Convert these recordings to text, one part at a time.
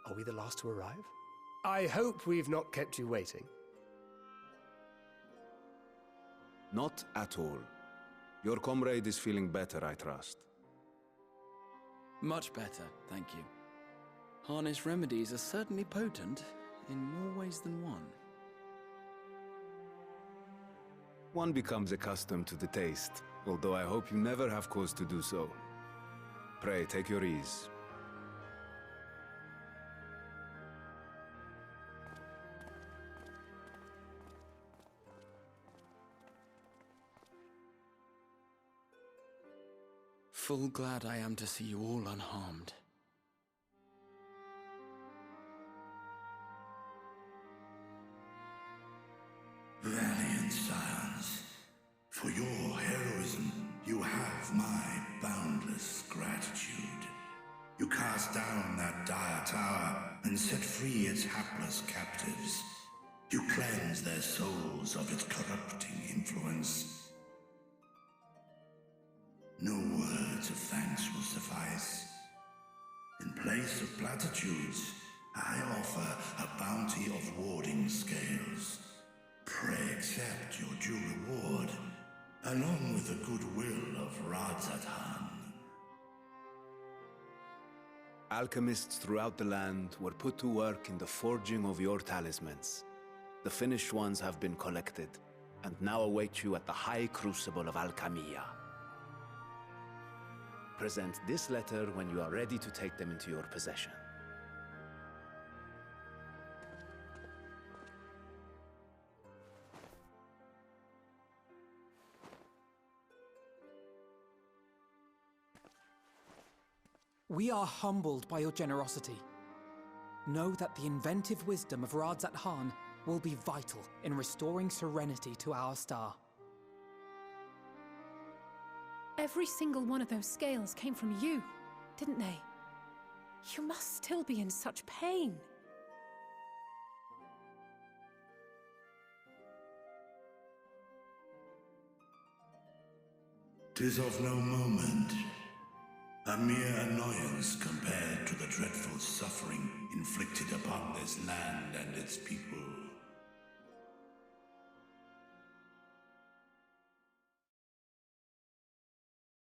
Are we the last to arrive? I hope we've not kept you waiting. Not at all. Your comrade is feeling better, I trust. Much better, thank you. Harness remedies are certainly potent, in more ways than one. One becomes accustomed to the taste, although I hope you never have cause to do so. Pray, take your ease. Full glad I am to see you all unharmed. Valiant scions, for your heroism, you have my boundless gratitude. You cast down that dire tower and set free its hapless captives. You cleanse their souls of its corrupting influence. No words of thanks will suffice. In place of platitudes, I offer a bounty of warding scales. Pray accept your due reward, along with the goodwill of Radzatan. Alchemists throughout the land were put to work in the forging of your talismans. The finished ones have been collected, and now await you at the High Crucible of Alchemia. Present this letter when you are ready to take them into your possession. We are humbled by your generosity. Know that the inventive wisdom of Radzat Han will be vital in restoring serenity to our star. Every single one of those scales came from you, didn't they? You must still be in such pain. 'Tis of no moment. A mere annoyance compared to the dreadful suffering inflicted upon this land and its people.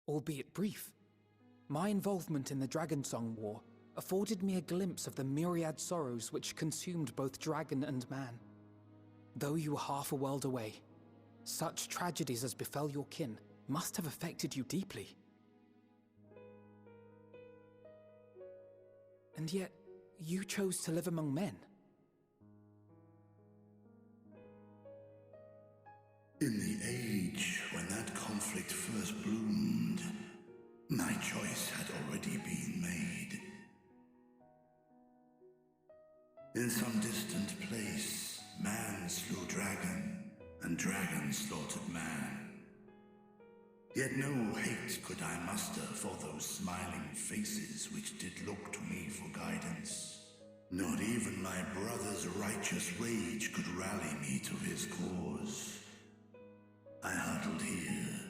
Albeit brief, my involvement in the Dragonsong War afforded me a glimpse of the myriad sorrows which consumed both dragon and man. Though you were half a world away, such tragedies as befell your kin must have affected you deeply. And yet, you chose to live among men. In the age when that conflict first bloomed, my choice had already been made. In some distant place, man slew dragon, and dragon slaughtered man. Yet no hate could I muster for those smiling faces which did look to me for guidance. Not even my brother's righteous rage could rally me to his cause. I huddled here,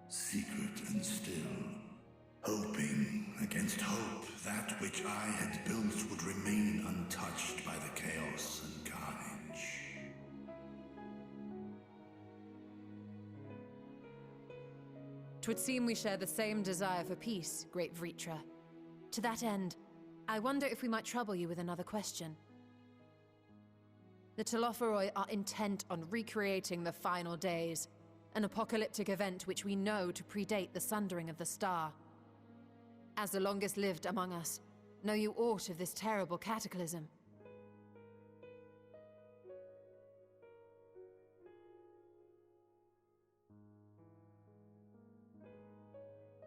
secret and still, hoping against hope that which I had built would remain untouched by the chaos and carnage. 'Twould seem we share the same desire for peace, great Vritra. To that end, I wonder if we might trouble you with another question. The Telophoroi are intent on recreating the final days, an apocalyptic event which we know to predate the sundering of the star. As the longest lived among us, know you aught of this terrible cataclysm?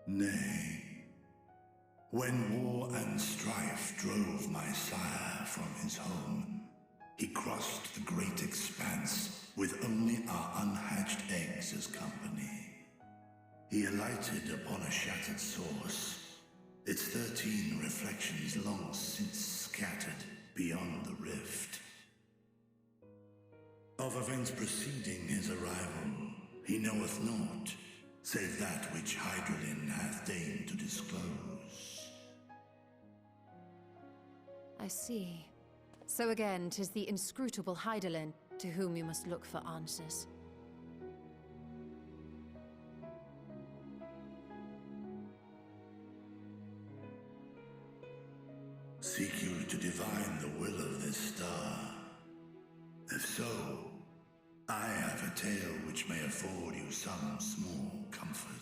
Nay. When war and strife drove my sire from his home, he crossed the great expanse with only our unhatched eggs as company. He alighted upon a shattered source, its 13 reflections long since scattered beyond the rift. Of events preceding his arrival, he knoweth naught, save that which Hydralin hath deigned to disclose. I I see. So again, 'tis the inscrutable Hydaelyn to whom you must look for answers. Seek you to divine the will of this star? If so, I have a tale which may afford you some small comfort.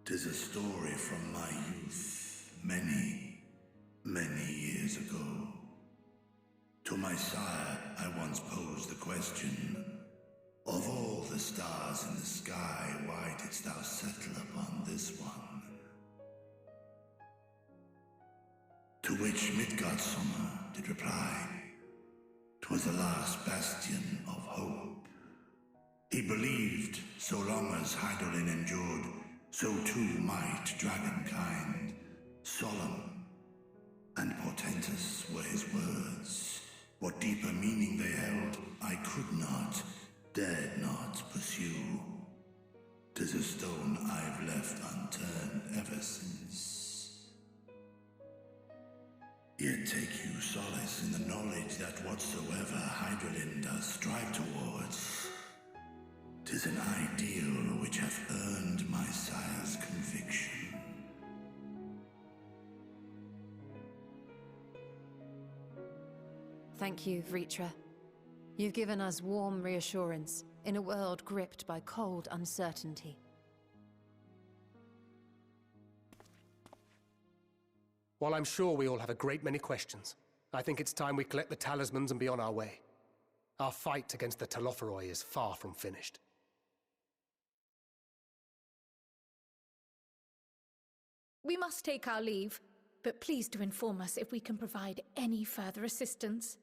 'Tis a story from my youth, many, many years ago. To my sire, I once posed the question, of all the stars in the sky, why didst thou settle upon this one? To which Midgardsormr did reply, 'twas the last bastion of hope. He believed so long as Hydaelyn endured, so too might dragonkind. Solemn and portentous were his words. What deeper meaning they held, I could not, dared not pursue. 'Tis a stone I've left unturned ever since. Yet take you solace in the knowledge that whatsoever Hydaelyn does strive towards, 'tis an ideal which hath earned my sire's conviction. Thank you, Vritra. You've given us warm reassurance in a world gripped by cold uncertainty. While I'm sure we all have a great many questions, I think it's time we collect the talismans and be on our way. Our fight against the Telophoroi is far from finished. We must take our leave, but please do inform us if we can provide any further assistance.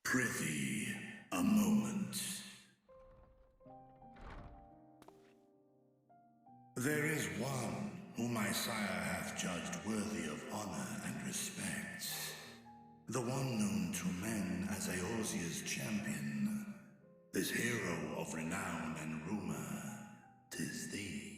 Prithee, a moment. There is one whom my sire hath judged worthy of honor and respect. The one known to men as Eorzea's champion. This hero of renown and rumor, 'tis thee.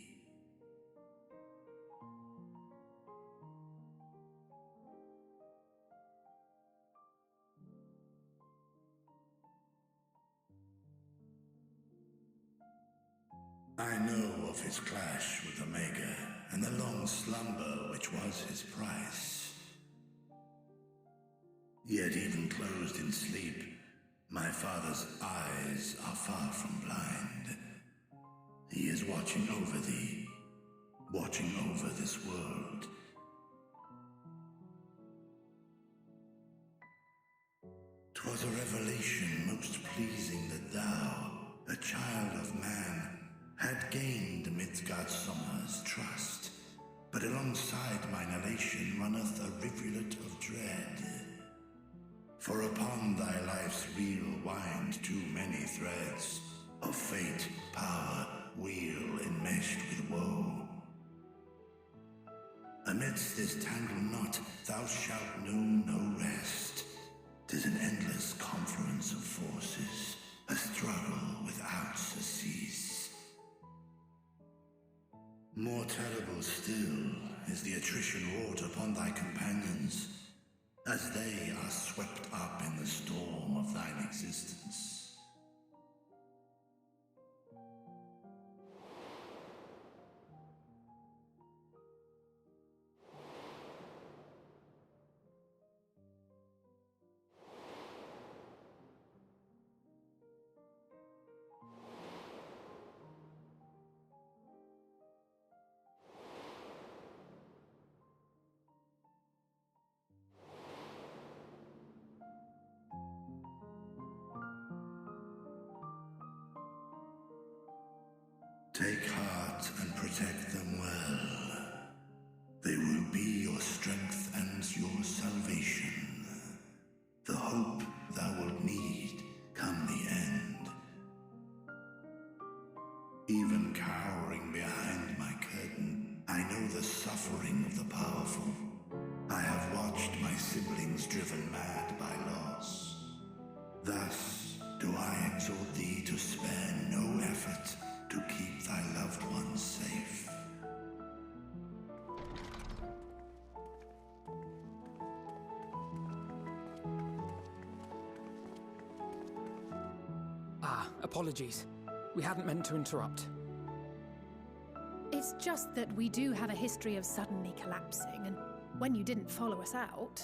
I know of his clash with Omega, and the long slumber which was his price. Yet even closed in sleep, my father's eyes are far from blind. He is watching over thee, watching over this world. 'Twas a revelation most pleasing that thou, a child of man, had gained Summer's trust, but alongside mine elation runneth a rivulet of dread. For upon thy life's reel wind too many threads of fate, power, weal enmeshed with woe. Amidst this tangled knot thou shalt know no rest. 'Tis an endless confluence of forces, a struggle without surcease. More terrible still is the attrition wrought upon thy companions, as they are swept up in the storm of thine existence. Take heart and protect them well. They will be your strength and your salvation. The hope thou wilt need come the end. Even cowering behind my curtain, I know the suffering of the powerful. I have watched my siblings driven mad by loss. Thus do I exhort thee to spare no effort to keep thy loved ones safe. Apologies. We hadn't meant to interrupt. It's just that we do have a history of suddenly collapsing, and when you didn't follow us out...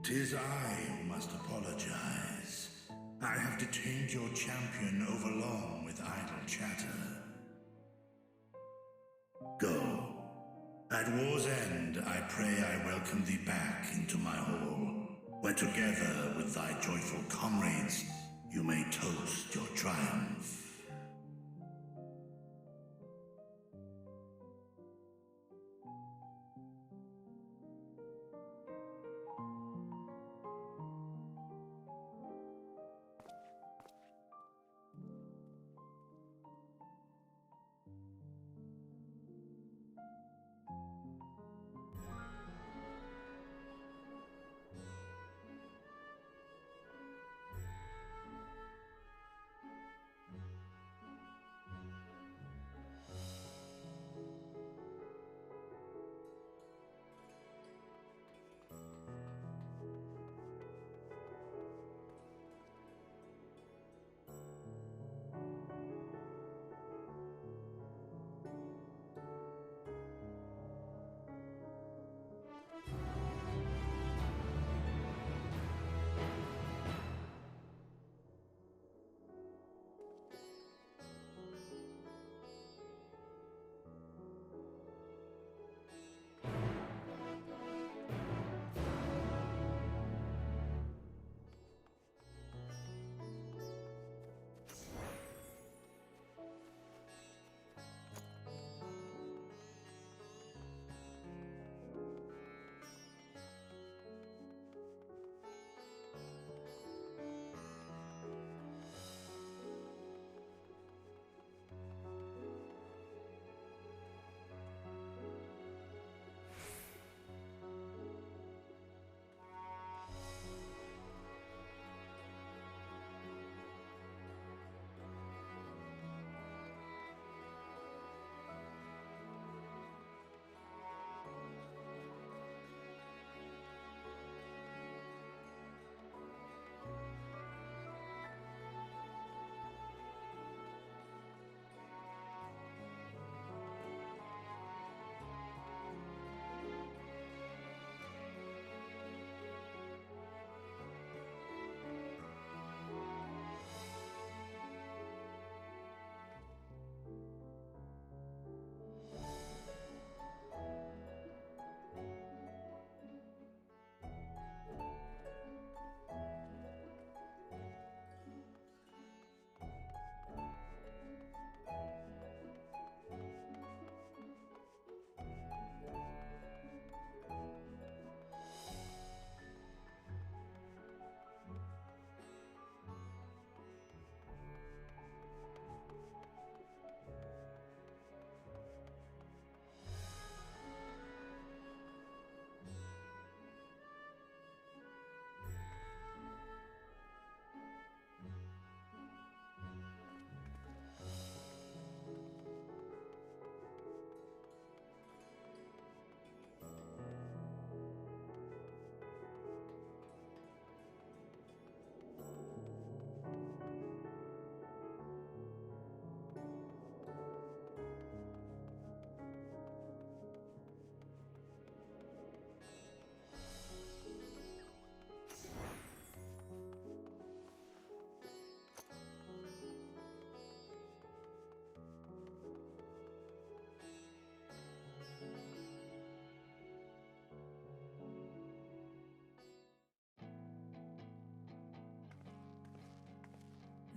'Tis I who must apologize. I have detained your champion overlong with idle chatter. Go. At war's end, I pray I welcome thee back into my hall, where together with thy joyful comrades, you may toast your triumph.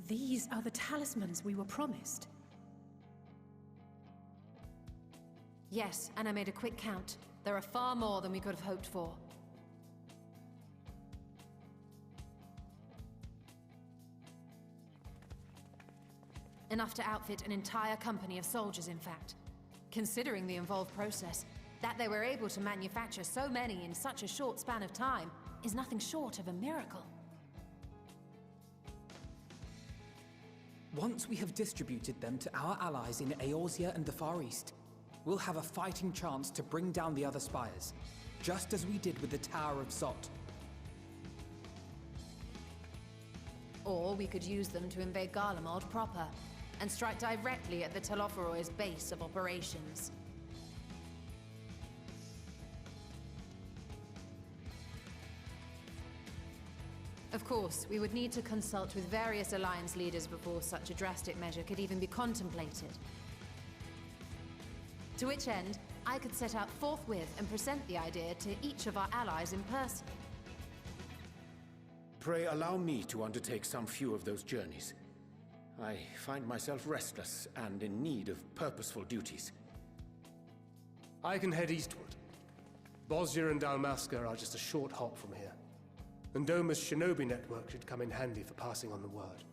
These are the talismans we were promised. Yes, and I made a quick count. There are far more than we could have hoped for. Enough to outfit an entire company of soldiers, in fact. Considering the involved process, that they were able to manufacture so many in such a short span of time is nothing short of a miracle. Once we have distributed them to our allies in Eorzea and the Far East, we'll have a fighting chance to bring down the other spires, just as we did with the Tower of Zot. Or we could use them to invade Garlemald proper, and strike directly at the Telophoroid's base of operations. Of course, we would need to consult with various Alliance leaders before such a drastic measure could even be contemplated. To which end, I could set out forthwith and present the idea to each of our allies in person. Pray allow me to undertake some few of those journeys. I find myself restless and in need of purposeful duties. I can head eastward. Bosnia and Dalmasca are just a short hop from here. And Doma's shinobi network should come in handy for passing on the word.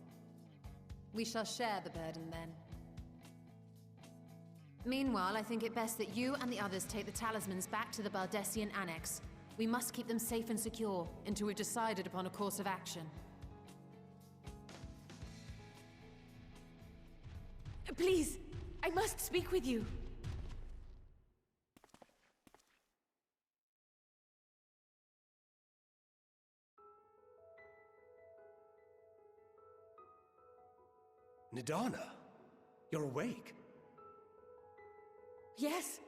We shall share the burden then. Meanwhile, I think it best that you and the others take the talismans back to the Baldessian Annex. We must keep them safe and secure until we've decided upon a course of action. Please, I must speak with you. Nidana, you're awake. Yes.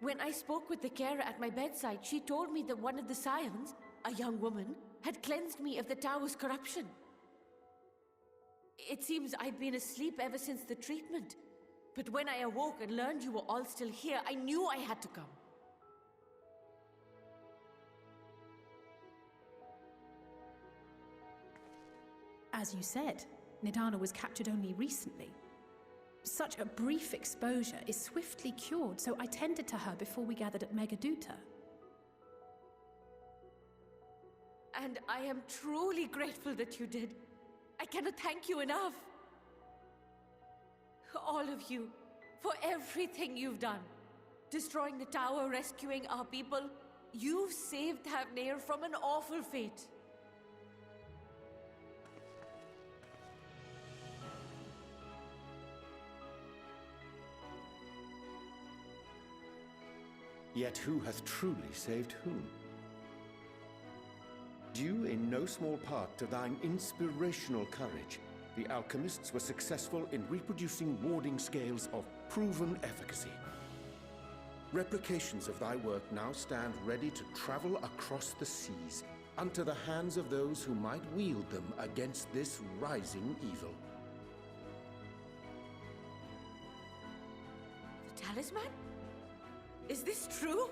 When I spoke with the carer at my bedside, she told me that one of the scions, a young woman, had cleansed me of the tower's corruption. It seems I'd been asleep ever since the treatment. But when I awoke and learned you were all still here, I knew I had to come. As you said, Nidana was captured only recently. Such a brief exposure is swiftly cured, so I tended to her before we gathered at Megaduta. And I am truly grateful that you did. I cannot thank you enough. All of you, for everything you've done. Destroying the tower, rescuing our people. You've saved Thavnair from an awful fate. Yet who hath truly saved whom? Due in no small part to thine inspirational courage, the alchemists were successful in reproducing warding scales of proven efficacy. Replications of thy work now stand ready to travel across the seas, unto the hands of those who might wield them against this rising evil. The talisman? Is this true?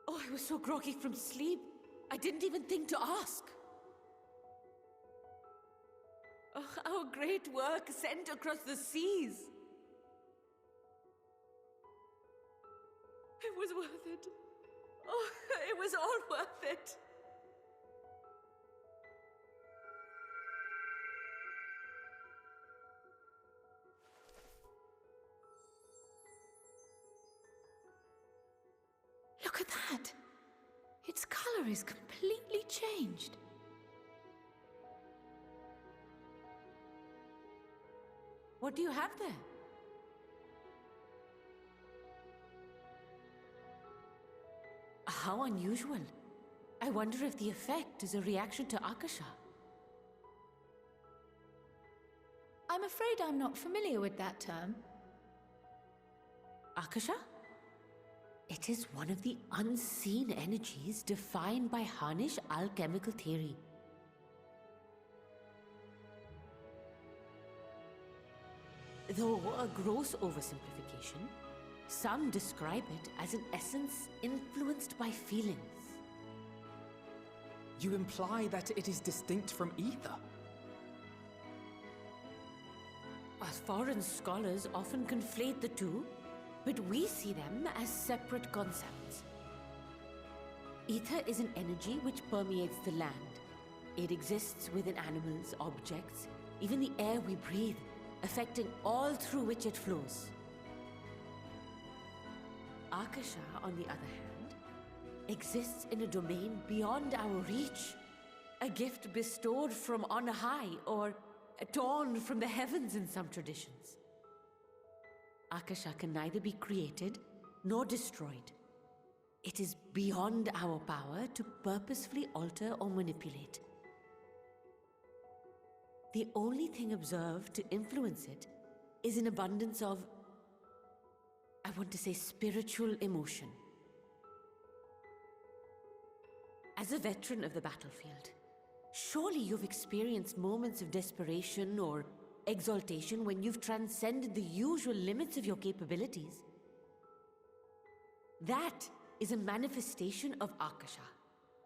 Oh, I was so groggy from sleep. I didn't even think to ask. Oh, our great work sent across the seas. It was worth it. Oh, it was all worth it. Look at that! Its color is completely changed. What do you have there? How unusual. I wonder if the effect is a reaction to Akasha. I'm afraid I'm not familiar with that term. Akasha? It is one of the unseen energies defined by Harnish alchemical theory. Though a gross oversimplification, some describe it as an essence influenced by feelings. You imply that it is distinct from ether? As foreign scholars often conflate the two, but we see them as separate concepts. Ether is an energy which permeates the land. It exists within animals, objects, even the air we breathe, affecting all through which it flows. Akasha, on the other hand, exists in a domain beyond our reach, a gift bestowed from on high or torn from the heavens in some traditions. Akasha can neither be created nor destroyed. It is beyond our power to purposefully alter or manipulate. The only thing observed to influence it is an abundance of, I want to say, spiritual emotion. As a veteran of the battlefield, surely you've experienced moments of desperation or exaltation when you've transcended the usual limits of your capabilities. That is a manifestation of Akasha,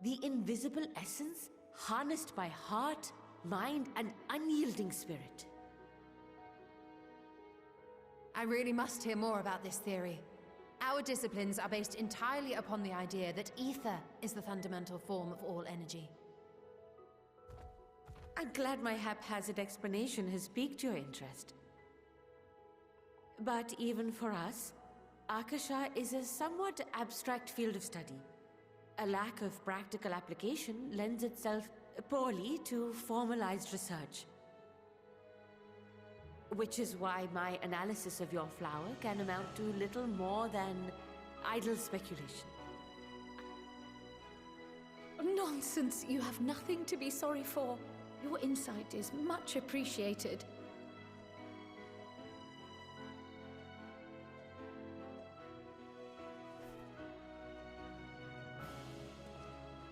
the invisible essence harnessed by heart, mind, and unyielding spirit. I really must hear more about this theory. Our disciplines are based entirely upon the idea that ether is the fundamental form of all energy. I'm glad my haphazard explanation has piqued your interest. But even for us, Akasha is a somewhat abstract field of study. A lack of practical application lends itself poorly to formalized research. Which is why my analysis of your flower can amount to little more than idle speculation. Nonsense! You have nothing to be sorry for. Your insight is much appreciated.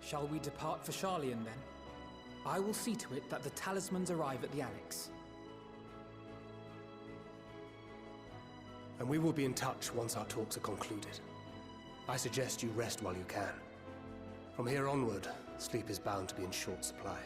Shall we depart for Charlian then? I will see to it that the talismans arrive at the Annex. And we will be in touch once our talks are concluded. I suggest you rest while you can. From here onward, sleep is bound to be in short supply.